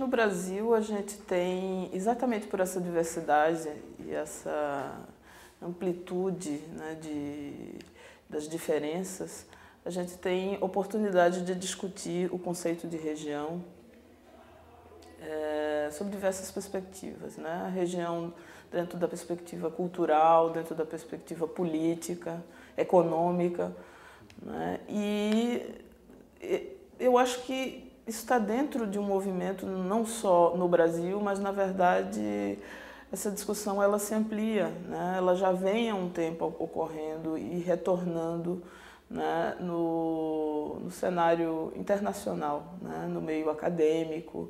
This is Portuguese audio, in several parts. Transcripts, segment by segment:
no Brasil a gente tem, exatamente por essa diversidade e essa amplitude, né, das diferenças, a gente tem oportunidade de discutir o conceito de região sob diversas perspectivas, né? A região dentro da perspectiva cultural, dentro da perspectiva política, econômica, né? E eu acho que isso está dentro de um movimento não só no Brasil, mas na verdade essa discussão ela se amplia, né? Ela já vem há um tempo ocorrendo e retornando, né, no cenário internacional, né, no meio acadêmico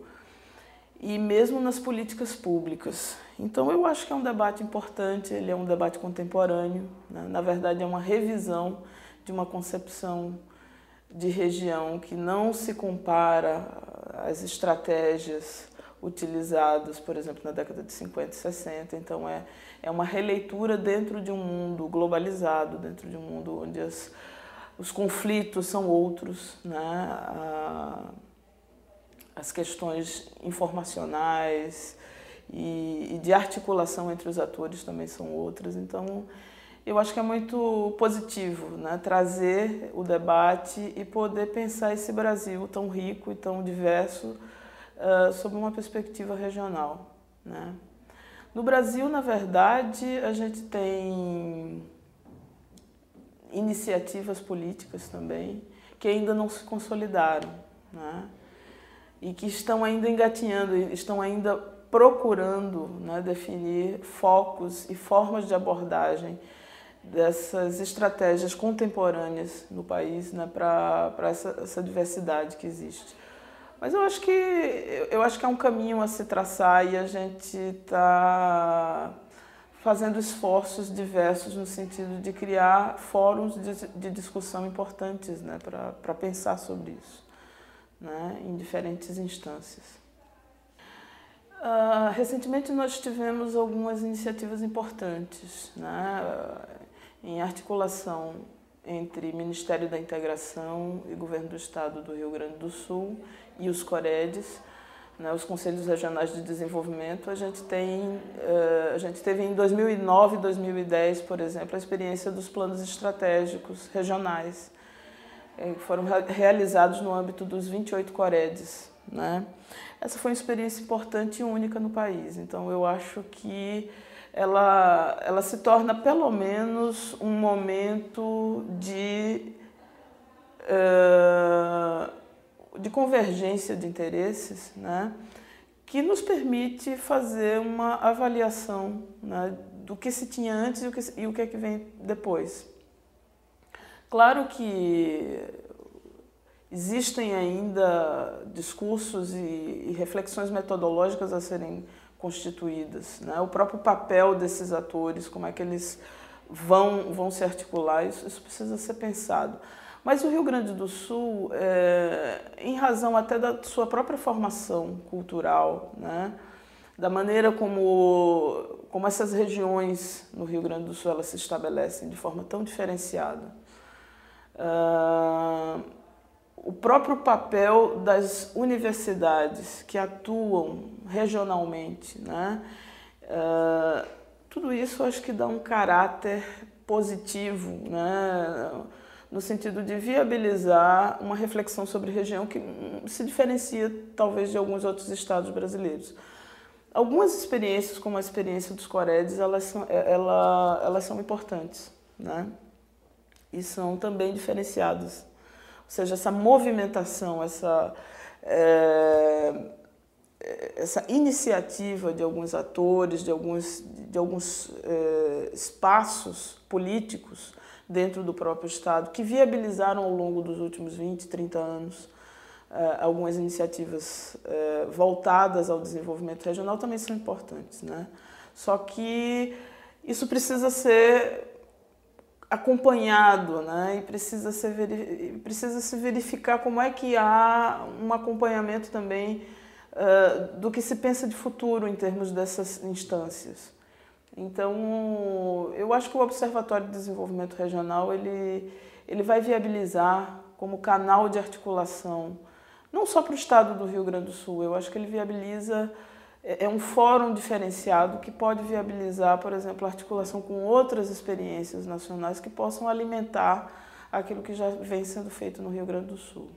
e mesmo nas políticas públicas. Então eu acho que é um debate importante, ele é um debate contemporâneo, né? Na verdade é uma revisão de uma concepção de região que não se compara às estratégias utilizadas, por exemplo, na década de 50 e 60. Então é uma releitura dentro de um mundo globalizado, dentro de um mundo onde os conflitos são outros, né? As questões informacionais e de articulação entre os atores também são outras. Então, eu acho que é muito positivo, né, trazer o debate e poder pensar esse Brasil tão rico e tão diverso sob uma perspectiva regional, né? No Brasil, na verdade, a gente tem iniciativas políticas também que ainda não se consolidaram, né? E que estão ainda engatinhando, estão ainda procurando, né, definir focos e formas de abordagem dessas estratégias contemporâneas no país, né, para essa diversidade que existe. Mas eu acho que é um caminho a se traçar e a gente está fazendo esforços diversos no sentido de criar fóruns de discussão importantes, né, para pensar sobre isso, né, em diferentes instâncias. Recentemente nós tivemos algumas iniciativas importantes, né, em articulação entre Ministério da Integração e Governo do Estado do Rio Grande do Sul e os COREDs, né, os Conselhos Regionais de Desenvolvimento. A gente teve em 2009 e 2010, por exemplo, a experiência dos planos estratégicos regionais, que foram realizados no âmbito dos 28 COREDs, né? Essa foi uma experiência importante e única no país. Então, eu acho que ela se torna, pelo menos, um momento de convergência de interesses, né, que nos permite fazer uma avaliação, né, do que se tinha antes e o que é que vem depois. Claro que existem ainda discursos e reflexões metodológicas a serem constituídas, né? O próprio papel desses atores, como é que eles vão se articular, isso precisa ser pensado. Mas o Rio Grande do Sul, em razão até da sua própria formação cultural, né? Da maneira como essas regiões no Rio Grande do Sul elas se estabelecem de forma tão diferenciada, o próprio papel das universidades que atuam regionalmente, né? Tudo isso acho que dá um caráter positivo, né? No sentido de viabilizar uma reflexão sobre região que se diferencia talvez de alguns outros estados brasileiros. Algumas experiências, como a experiência dos COREDs, elas são importantes, né? E são também diferenciadas. Ou seja, essa movimentação, essa iniciativa de alguns atores, de alguns espaços políticos dentro do próprio Estado, que viabilizaram ao longo dos últimos 20, 30 anos algumas iniciativas voltadas ao desenvolvimento regional, também são importantes, né? Só que isso precisa ser acompanhado, né? E precisa se verificar como é que há um acompanhamento também do que se pensa de futuro em termos dessas instâncias. Então, eu acho que o Observatório de Desenvolvimento Regional ele vai viabilizar como canal de articulação não só para o estado do Rio Grande do Sul, eu acho que ele viabiliza, é um fórum diferenciado que pode viabilizar, por exemplo, a articulação com outras experiências nacionais que possam alimentar aquilo que já vem sendo feito no Rio Grande do Sul.